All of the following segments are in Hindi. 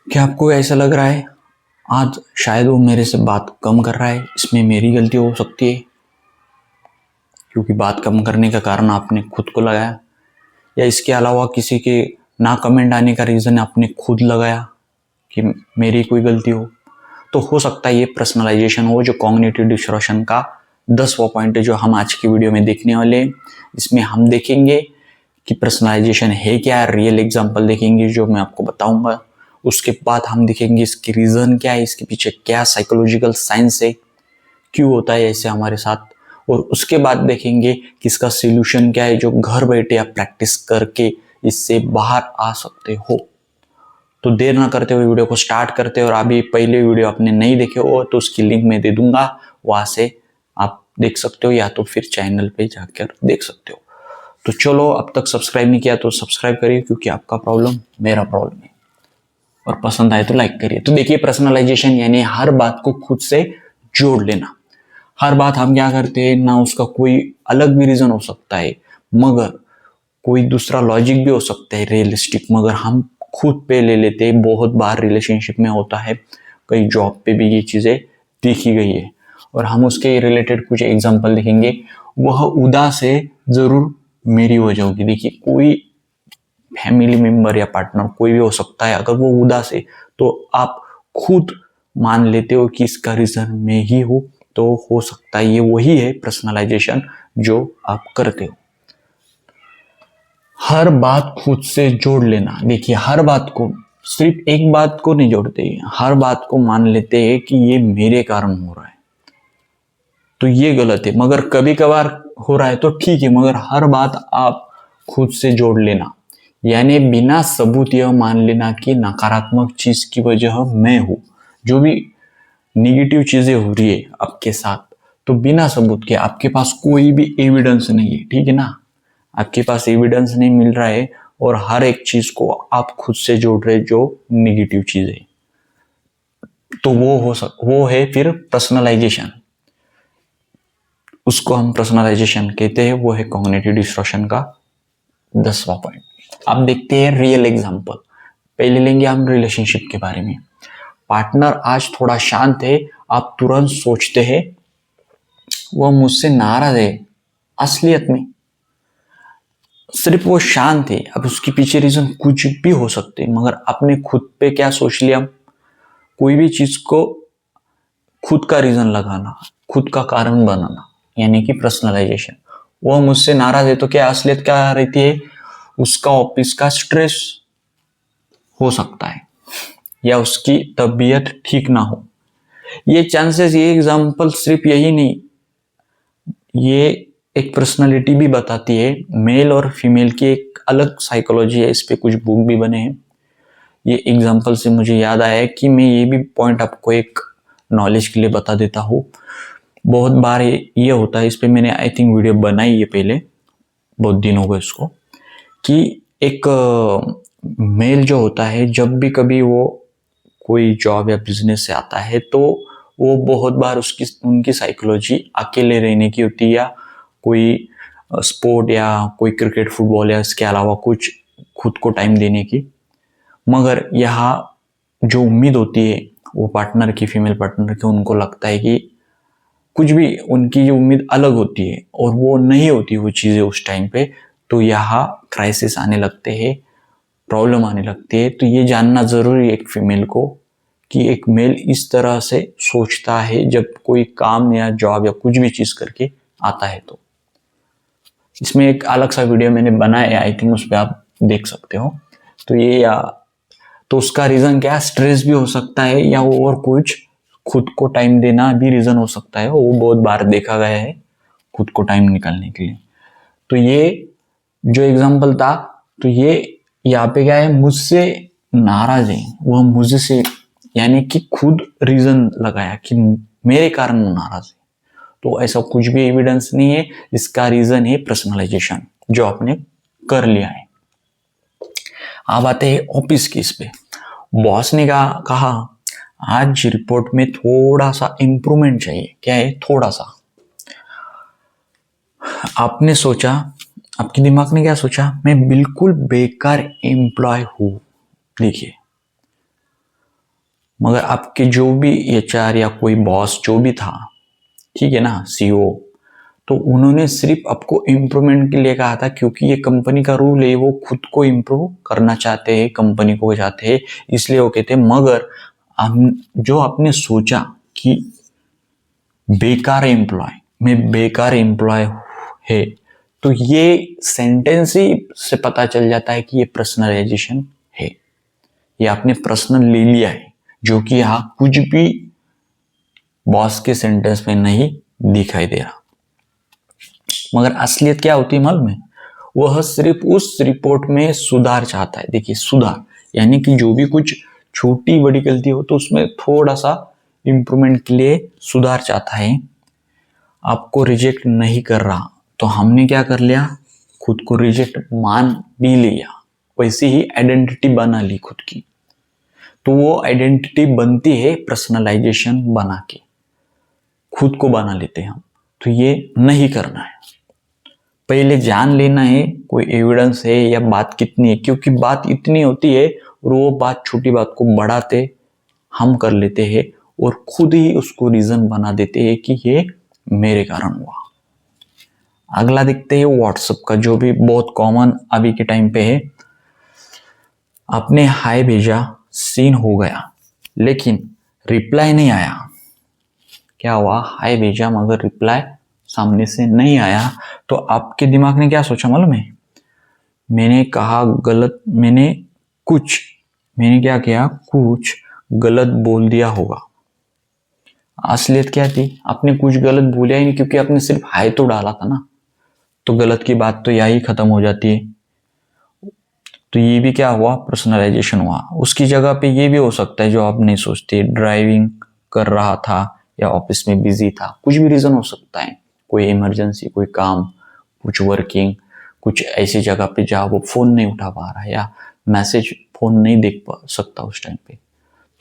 क्या आपको ऐसा लग रहा है आज शायद वो मेरे से बात कम कर रहा है, इसमें मेरी गलती हो सकती है क्योंकि बात कम करने का कारण आपने खुद को लगाया, या इसके अलावा किसी के ना कमेंट आने का रीज़न आपने खुद लगाया कि मेरी कोई गलती हो सकता है ये पर्सनलाइजेशन हो, जो कॉग्निटिव डिस्टॉर्शन का 10वां पॉइंट है जो हम आज की वीडियो में देखने वाले हैं। इसमें हम देखेंगे कि पर्सनलाइजेशन है क्या, रियल एग्जांपल देखेंगे जो मैं आपको बताऊंगा। उसके बाद हम देखेंगे इसकी रीज़न क्या है, इसके पीछे क्या साइकोलॉजिकल साइंस है, क्यों होता है ऐसे हमारे साथ, और उसके बाद देखेंगे कि इसका सोल्यूशन क्या है जो घर बैठे आप प्रैक्टिस करके इससे बाहर आ सकते हो। तो देर ना करते हुए वीडियो को स्टार्ट करते हैं, और अभी पहले वीडियो आपने नहीं देखे हो तो उसकी लिंक मैं दे दूंगा, वहां से आप देख सकते हो या तो फिर चैनल पे जाकर देख सकते हो। तो चलो, अब तक सब्सक्राइब नहीं किया तो सब्सक्राइब करिए क्योंकि आपका प्रॉब्लम मेरा प्रॉब्लम है, और पसंद आए तो लाइक करिए। तो देखिए, पर्सनलाइजेशन यानी हर बात को खुद से जोड़ लेना। हर बात हम क्या करते हैं ना, उसका कोई अलग भी रीजन हो सकता है, मगर कोई दूसरा लॉजिक भी हो सकता है रियलिस्टिक, मगर हम खुद पे ले लेते हैं। बहुत बार रिलेशनशिप में होता है, कई जॉब पे भी ये चीज़ें देखी गई है, और हम उसके रिलेटेड कुछ एग्जांपल देखेंगे। वह उदास है, जरूर मेरी वजह होगी। देखिए, कोई फैमिली मेंबर या पार्टनर कोई भी हो सकता है, अगर वो उदास है तो आप खुद मान लेते हो कि इसका रीजन मैं ही हूं, तो हो सकता है ये वही है पर्सनलाइजेशन जो आप करते हो। हर बात खुद से जोड़ लेना। देखिए, हर बात को, सिर्फ एक बात को नहीं जोड़ते, हर बात को मान लेते हैं कि ये मेरे कारण हो रहा है, तो ये गलत है। मगर कभी कभार हो रहा है तो ठीक है, मगर हर बात आप खुद से जोड़ लेना यानी बिना सबूत यह मान लेना कि नकारात्मक चीज की वजह मैं हूं। जो भी निगेटिव चीजें हो रही है आपके साथ, तो बिना सबूत के, आपके पास कोई भी एविडेंस नहीं है, ठीक है ना, आपके पास एविडेंस नहीं मिल रहा है, और हर एक चीज को आप खुद से जोड़ रहे जो निगेटिव चीज है, तो वो है फिर पर्सनलाइजेशन। उसको हम पर्सनलाइजेशन कहते हैं, वो है कॉग्निटिव डिस्टॉर्शन का 10वां पॉइंट। अब देखते हैं रियल एग्जांपल। पहले लेंगे हम रिलेशनशिप के बारे में। पार्टनर आज थोड़ा शांत है, आप तुरंत सोचते हैं वह मुझसे नाराज है। असलियत में सिर्फ वो शांत है। अब उसके पीछे रीजन कुछ भी हो सकते हैं, मगर आपने खुद पे क्या सोच लिया, कोई भी चीज को खुद का रीजन लगाना, खुद का कारण बनाना, यानी कि पर्सनलाइजेशन। वो मुझसे नाराज है तो क्या असलियत क्या रहती है, उसका ऑफिस का स्ट्रेस हो सकता है, या उसकी तबीयत ठीक ना हो। ये चांसेस, ये एग्जांपल सिर्फ यही नहीं, ये एक पर्सनालिटी भी बताती है। मेल और फीमेल की एक अलग साइकोलॉजी है, इस पे कुछ बुक भी बने हैं। ये एग्जांपल से मुझे याद आया है कि मैं ये भी पॉइंट आपको एक नॉलेज के लिए बता देता हूँ। बहुत बार ये होता है, इस पे मैंने आई थिंक वीडियो बनाई है पहले, बहुत दिन हो गए उसको, कि एक मेल जो होता है, जब भी कभी वो कोई जॉब या बिजनेस से आता है, तो वो बहुत बार उनकी साइकोलॉजी अकेले रहने की होती है, या कोई स्पोर्ट या कोई क्रिकेट फुटबॉल या इसके अलावा कुछ खुद को टाइम देने की। मगर यहाँ जो उम्मीद होती है वो पार्टनर की, फीमेल पार्टनर की, उनको लगता है कि कुछ भी, उनकी जो उम्मीद अलग होती है और वो नहीं होती वो चीज़ें उस टाइम पे, तो यहाँ क्राइसिस आने लगते हैं, प्रॉब्लम आने लगती है। तो ये जानना ज़रूरी है एक फीमेल को कि एक मेल इस तरह से सोचता है जब कोई काम या जॉब या कुछ भी चीज़ करके आता है। तो इसमें एक अलग सा वीडियो मैंने बनाया है, आई थिंक उस पर आप देख सकते हो। तो ये, या तो उसका रीज़न क्या है, स्ट्रेस भी हो सकता है, या और कुछ, खुद को टाइम देना भी रीज़न हो सकता है। वो बहुत बार देखा गया है, खुद को टाइम निकालने के लिए। तो ये जो एग्जांपल था, तो ये यहाँ पे क्या है, मुझसे नाराज है, वह मुझसे, यानी कि खुद रीजन लगाया कि मेरे कारण वो नाराज है। तो ऐसा कुछ भी एविडेंस नहीं है, इसका रीजन है पर्सनलाइजेशन जो आपने कर लिया है। अब आते हैं ऑफिस की। इस पे बॉस ने कहा आज रिपोर्ट में थोड़ा सा इंप्रूवमेंट चाहिए। क्या है, थोड़ा सा। आपने सोचा, आपके दिमाग ने क्या सोचा, मैं बिल्कुल बेकार एम्प्लॉय हूं। देखिए, मगर आपके जो भी एचआर या कोई बॉस जो भी था, ठीक है ना, सीईओ, तो उन्होंने सिर्फ आपको इम्प्रूवमेंट के लिए कहा था, क्योंकि ये कंपनी का रूल है, वो खुद को इम्प्रूव करना चाहते हैं, कंपनी को चाहते हैं, इसलिए वो कहते हैं। मगर हम जो आपने सोचा कि बेकार एम्प्लॉय में बेकार एम्प्लॉय है, तो ये सेंटेंस ही से पता चल जाता है कि ये पर्सनलाइजेशन है, ये आपने पर्सनल ले लिया है, जो कि यहाँ कुछ भी बॉस के सेंटेंस में नहीं दिखाई दे रहा। मगर असलियत क्या होती है मालूम है? वह सिर्फ उस रिपोर्ट में सुधार चाहता है। देखिए, सुधार यानी कि जो भी कुछ छोटी बड़ी गलती हो तो उसमें थोड़ा सा इंप्रूवमेंट के लिए सुधार चाहता है, आपको रिजेक्ट नहीं कर रहा। तो हमने क्या कर लिया, खुद को रिजेक्ट मान भी लिया, वैसी ही आइडेंटिटी बना ली खुद की। तो वो आइडेंटिटी बनती है पर्सनलाइजेशन बना के, खुद को बना लेते हैं हम। तो ये नहीं करना है, पहले जान लेना है कोई एविडेंस है या बात कितनी है, क्योंकि बात इतनी होती है और वो बात छोटी बात को बढ़ाते हम कर लेते हैं और खुद ही उसको रीजन बना देते हैं कि ये मेरे कारण हुआ। अगला देखते हैं व्हाट्सएप का, जो भी बहुत कॉमन अभी के टाइम पे है। आपने हाय भेजा, सीन हो गया, लेकिन रिप्लाई नहीं आया। क्या हुआ, हाय भेजा मगर रिप्लाई सामने से नहीं आया, तो आपके दिमाग ने क्या सोचा मालूम है? मैंने कहा गलत, मैंने क्या किया, कुछ गलत बोल दिया होगा। असलियत क्या थी, आपने कुछ गलत बोला ही नहीं, क्योंकि आपने सिर्फ हाय तो डाला था ना, तो गलत की बात तो यही खत्म हो जाती है। तो ये भी क्या हुआ, पर्सनलाइजेशन हुआ। उसकी जगह पे ये भी हो सकता है जो आप नहीं सोचते, ड्राइविंग कर रहा था या ऑफिस में बिजी था, कुछ भी रीजन हो सकता है, कोई इमरजेंसी, कोई काम, कुछ वर्किंग, कुछ ऐसी जगह पे जहाँ वो फोन नहीं उठा पा रहा है या मैसेज फोन नहीं देख सकता उस टाइम पे,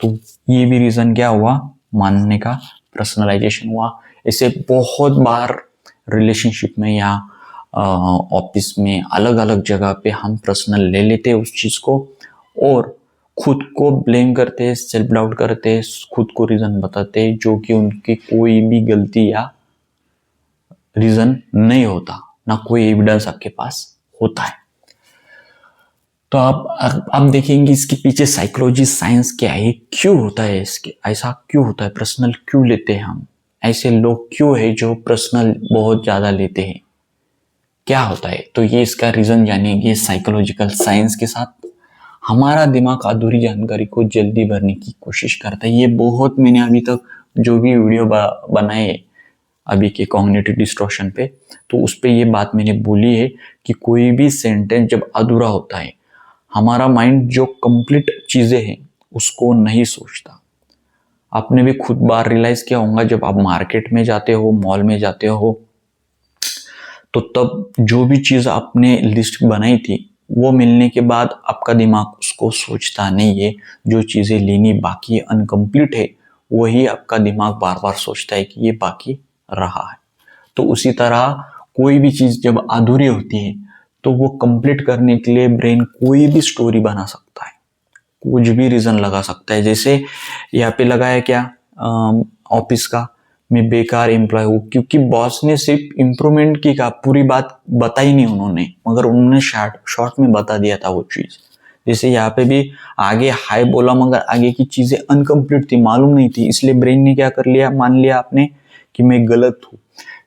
तो ये भी रीजन क्या हुआ, मानने का, पर्सनलाइजेशन हुआ। ऐसे बहुत बार रिलेशनशिप में या ऑफिस में अलग अलग जगह पे हम पर्सनल ले लेते हैं उस चीज को, और खुद को ब्लेम करते, सेल्फ डाउट करते, खुद को रीजन बताते जो कि उनकी कोई भी गलती या रीजन नहीं होता, ना कोई एविडेंस आपके पास होता है। तो आप देखेंगे इसके पीछे साइकोलॉजी साइंस क्या है, क्यों होता है, इसके ऐसा क्यों होता है, पर्सनल क्यों लेते हैं हम, ऐसे लोग क्यों है जो पर्सनल बहुत ज्यादा लेते हैं, क्या होता है? तो ये इसका रीजन जानेंगे साइकोलॉजिकल साइंस के साथ। हमारा दिमाग अधूरी जानकारी को जल्दी भरने की कोशिश करता है। ये बहुत मैंने अभी तक जो भी वीडियो बनाए अभी के कॉग्निटिव डिस्टॉर्शन पे, तो उस पे ये बात मैंने बोली है कि कोई भी सेंटेंस जब अधूरा होता है, हमारा माइंड जो कंप्लीट चीजें हैं उसको नहीं सोचता। आपने भी खुद बार रियलाइज किया होगा, जब आप मार्केट में जाते हो, मॉल में जाते हो, तो तब जो भी चीज आपने लिस्ट बनाई थी वो मिलने के बाद आपका दिमाग उसको सोचता नहीं है। जो चीजें लेनी बाकी अनकंप्लीट है वही आपका दिमाग बार बार सोचता है कि ये बाकी रहा है। तो उसी तरह कोई भी चीज जब अधूरी होती है तो वो कंप्लीट करने के लिए ब्रेन कोई भी स्टोरी बना सकता है, कुछ भी रीजन लगा सकता है। जैसे यहाँ पे लगाया क्या, ऑफिस का, मैं बेकार एम्प्लॉय हूँ, क्योंकि बॉस ने सिर्फ इम्प्रूवमेंट की का पूरी बात बताई नहीं उन्होंने, मगर उन्होंने शॉर्ट में बता दिया था वो चीज। जैसे यहाँ पे भी आगे हाय बोला मगर आगे की चीजें अनकंप्लीट थी, मालूम नहीं थी, इसलिए ब्रेन ने क्या कर लिया, मान लिया आपने कि मैं गलत हूँ।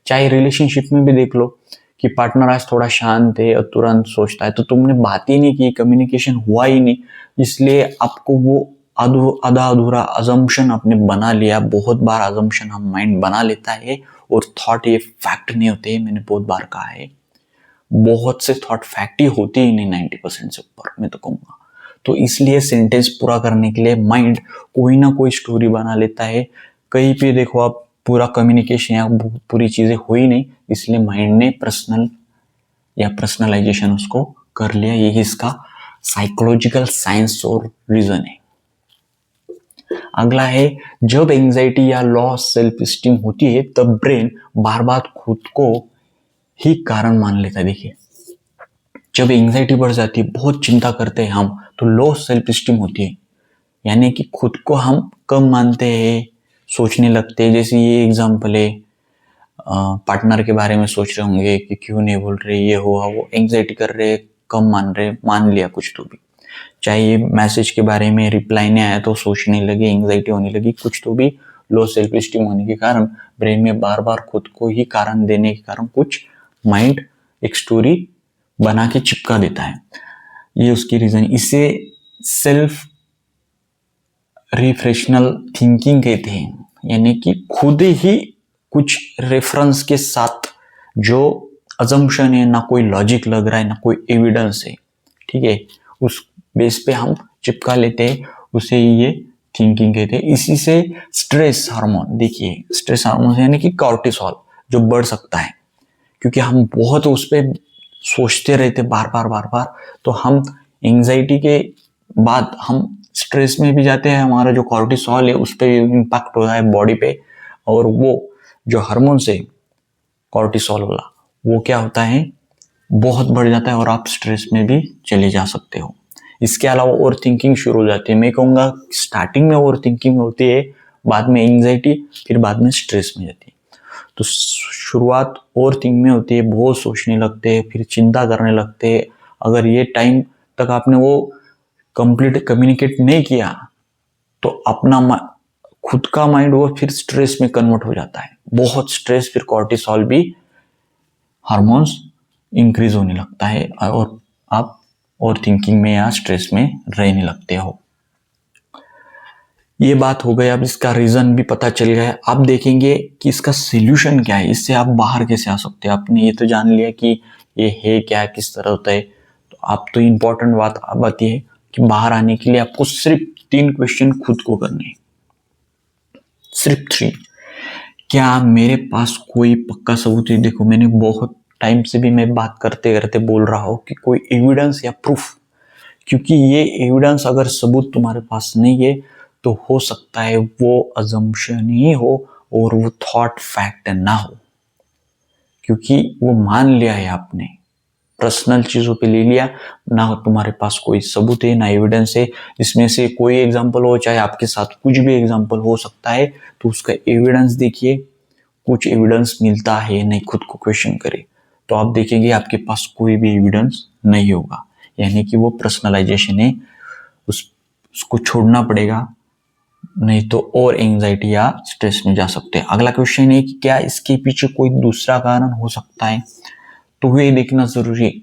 चाहे रिलेशनशिप में भी देख लो कि पार्टनर आज थोड़ा शांत है और तुरंत सोचता है, तो तुमने बात ही नहीं की, कम्युनिकेशन हुआ ही नहीं, इसलिए आपको वो आधा अधूरा अजम्पशन आपने बना लिया। बहुत बार अजम्पशन हम माइंड बना लेता है और थॉट ये फैक्ट नहीं होते, मैंने बहुत बार कहा है, बहुत से थॉट फैक्ट ही होते ही नहीं, 90% से ऊपर मैं तो कहूँगा। तो इसलिए सेंटेंस पूरा करने के लिए माइंड कोई ना कोई स्टोरी बना लेता है। कहीं पे देखो आप, पूरा कम्युनिकेशन या पूरी चीजें हो ही नहीं, इसलिए माइंड ने पर्सनल या पर्सनलाइजेशन उसको कर लिया। यही इसका साइकोलॉजिकल साइंस और रीजन है। अगला है, जब एंजाइटी या लॉस सेल्फ स्टीम होती है तब ब्रेन बार बार खुद को ही कारण मान लेता है। देखिए, जब एंजाइटी बढ़ जाती है, बहुत चिंता करते हैं हम, तो लो सेल्फ स्टीम होती है, यानी कि खुद को हम कम मानते हैं, सोचने लगते हैं। जैसे ये एग्जाम्पल है, पार्टनर के बारे में सोच रहे होंगे कि क्यों नहीं बोल रहे, ये हुआ वो, एंग्जाइटी कर रहे, कम मान रहे, मान लिया कुछ तो भी। चाहे ये मैसेज के बारे में रिप्लाई नहीं आया तो सोचने लगे, एंग्जाइटी होने लगी, कुछ तो भी लो सेल्फ स्टीम होने के कारण ब्रेन में बार बार खुद को ही कारण देने के कारण कुछ माइंड एक स्टोरी बना के चिपका देता है। ये उसकी रीजन। इसे सेल्फ रिफ्रेशनल थिंकिंग कहते हैं, यानी कि खुद ही कुछ रेफरेंस के साथ जो अजम्पशन है, ना कोई लॉजिक लग रहा है ना कोई एविडेंस है, ठीक है, उस बेस पे हम चिपका लेते हैं, उसे ये थिंकिंग कहते हैं। इसी से स्ट्रेस हार्मोन, देखिए स्ट्रेस हार्मोन यानी कि कॉर्टिसोल जो बढ़ सकता है, क्योंकि हम बहुत उस पर सोचते रहते बार बार बार बार, तो हम एंग्जाइटी के बाद हम स्ट्रेस में भी जाते हैं, हमारा जो कॉर्टिसोल है उस पर इम्पैक्ट होता है बॉडी पे, और वो जो हार्मोन्स है कॉर्टिसोल वाला, वो क्या होता है, बहुत बढ़ जाता है और आप स्ट्रेस में भी चले जा सकते हो। इसके अलावा ओवर थिंकिंग शुरू हो जाती है। मैं कहूँगा स्टार्टिंग में ओवर थिंकिंग होती है, बाद में एंग्जाइटी, फिर बाद में स्ट्रेस में जाती है। तो शुरुआत ओवर थिंकिंग में होती है, बहुत सोचने लगते हैं, फिर चिंता करने लगते हैं। अगर ये टाइम तक आपने वो कंप्लीट कम्युनिकेट नहीं किया तो अपना खुद का माइंड वो फिर स्ट्रेस में कन्वर्ट हो जाता है, बहुत स्ट्रेस, फिर कॉर्टिसोल भी हार्मोन्स इंक्रीज होने लगता है और आप और थिंकिंग में या स्ट्रेस में रहने लगते हो। ये बात हो गई। अब इसका रीजन भी पता चल गया है। आप देखेंगे कि इसका सोल्यूशन क्या है, इससे आप बाहर कैसे आ सकते हैं। आपने ये तो जान लिया कि ये है क्या, किस तरह होता है, तो आप तो इम्पोर्टेंट बात अब आती है कि बाहर आने के लिए आपको सिर्फ 3 क्वेश्चन खुद को करने हैं, सिर्फ 3। क्या मेरे पास कोई पक्का सबूत है? देखो मैंने बहुत टाइम से भी मैं बात करते करते बोल रहा हूँ कि कोई एविडेंस या प्रूफ, क्योंकि ये एविडेंस अगर सबूत तुम्हारे पास नहीं है तो हो सकता है वो अजम्पशन ही हो और वो थॉट फैक्ट ना हो, क्योंकि वो मान लिया है आपने, पर्सनल चीजों पे ले लिया, ना तुम्हारे पास कोई सबूत है ना एविडेंस है। इसमें से कोई एग्जांपल हो, चाहे आपके साथ कुछ भी एग्जांपल हो सकता है, तो उसका एविडेंस देखिए, कुछ एविडेंस मिलता है नहीं, खुद को क्वेश्चन करे तो आप देखेंगे आपके पास कोई भी एविडेंस नहीं होगा, यानी कि वो पर्सनलाइजेशन है, उसको छोड़ना पड़ेगा, नहीं तो और एंजाइटी या स्ट्रेस में जा सकते हैं। अगला क्वेश्चन है कि क्या इसके पीछे कोई दूसरा कारण हो सकता है, तो ये देखना जरूरी है।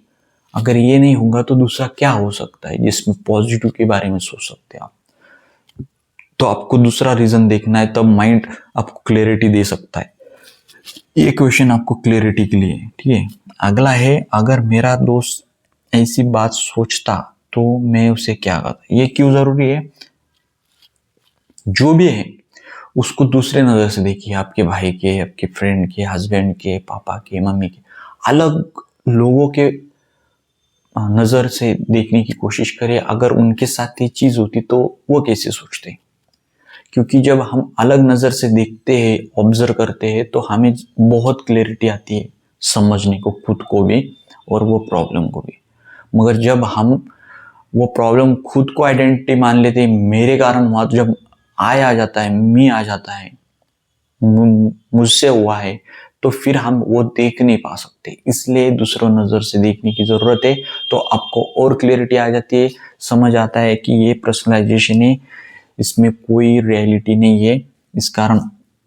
अगर ये नहीं होगा तो दूसरा क्या हो सकता है जिसमें पॉजिटिव के बारे में सोच सकते हैं आप, तो आपको दूसरा रीजन देखना है, तब माइंड आपको क्लैरिटी दे सकता है। ये क्वेश्चन आपको क्लैरिटी के लिए है, ठीक है। अगला है, अगर मेरा दोस्त ऐसी बात सोचता तो मैं उसे क्या करता। ये क्यों जरूरी है? जो भी है उसको दूसरे नजर से देखिए, आपके भाई के, आपके फ्रेंड के, हस्बैंड के, पापा के, मम्मी के, अलग लोगों के नजर से देखने की कोशिश करें। अगर उनके साथ ये चीज होती तो वो कैसे सोचते, क्योंकि जब हम अलग नजर से देखते हैं, ऑब्जर्व करते हैं, तो हमें बहुत क्लैरिटी आती है समझने को, खुद को भी और वो प्रॉब्लम को भी। मगर जब हम वो प्रॉब्लम खुद को आइडेंटिटी मान लेते हैं, मेरे कारण हुआ, तो जब आ जाता है, मी आ जाता है, मुझसे हुआ है, तो फिर हम वो देख नहीं पा सकते। इसलिए दूसरों नजर से देखने की जरूरत है, तो आपको और क्लैरिटी आ जाती है, समझ आता है कि ये पर्सनलाइजेशन है, इसमें कोई रियलिटी नहीं है, इस कारण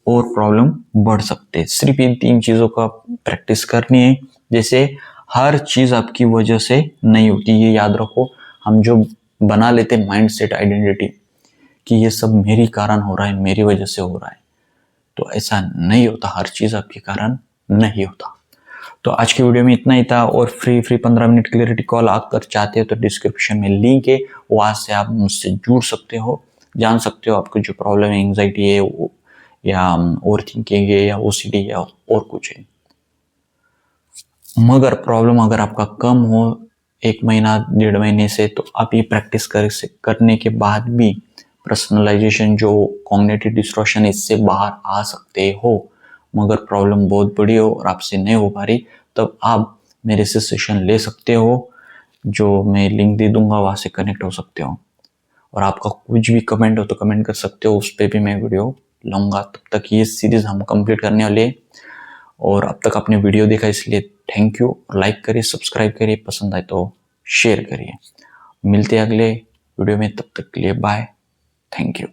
और प्रॉब्लम बढ़ सकते हैं। सिर्फ इन 3 चीजों का प्रैक्टिस करनी है। जैसे हर चीज आपकी वजह से नहीं होती, ये याद रखो। हम जो बना लेते हैं माइंड सेट, आइडेंटिटी, कि ये सब मेरी कारण हो रहा है, मेरी वजह से हो रहा है, तो ऐसा नहीं होता, हर चीज आपके कारण नहीं होता। तो आज की वीडियो में इतना ही था, और फ्री 15 मिनट क्लैरिटी कॉल अगर चाहते हो तो डिस्क्रिप्शन में लिंक है, वहां से आप मुझसे जुड़ सकते हो, जान सकते हो आपको जो प्रॉब्लम है, एंग्जाइटी है या ओवर थिंकिंग है या ओसीडी या और कुछ है। मगर प्रॉब्लम अगर आपका कम हो 1 महीना 1.5 महीने से, तो आप ये प्रैक्टिस करने के बाद भी पर्सनलाइजेशन जो कॉग्निटिव डिस्टॉर्शन है, इससे बाहर आ सकते हो। मगर प्रॉब्लम बहुत बड़ी हो और आपसे नहीं हो पा रही, तब आप मेरे से सेशन ले सकते हो, जो मैं लिंक दे दूंगा, वहां से कनेक्ट हो सकते हो। और आपका कुछ भी कमेंट हो तो कमेंट कर सकते हो, उस पर भी मैं वीडियो लाऊंगा। तब तक ये सीरीज हम कंप्लीट करने वाले हैं। और अब तक आपने वीडियो देखा इसलिए थैंक यू। लाइक करिए, सब्सक्राइब करिए, पसंद आए तो शेयर करिए। मिलते हैं अगले वीडियो में, तब तक के लिए बाय, थैंक यू।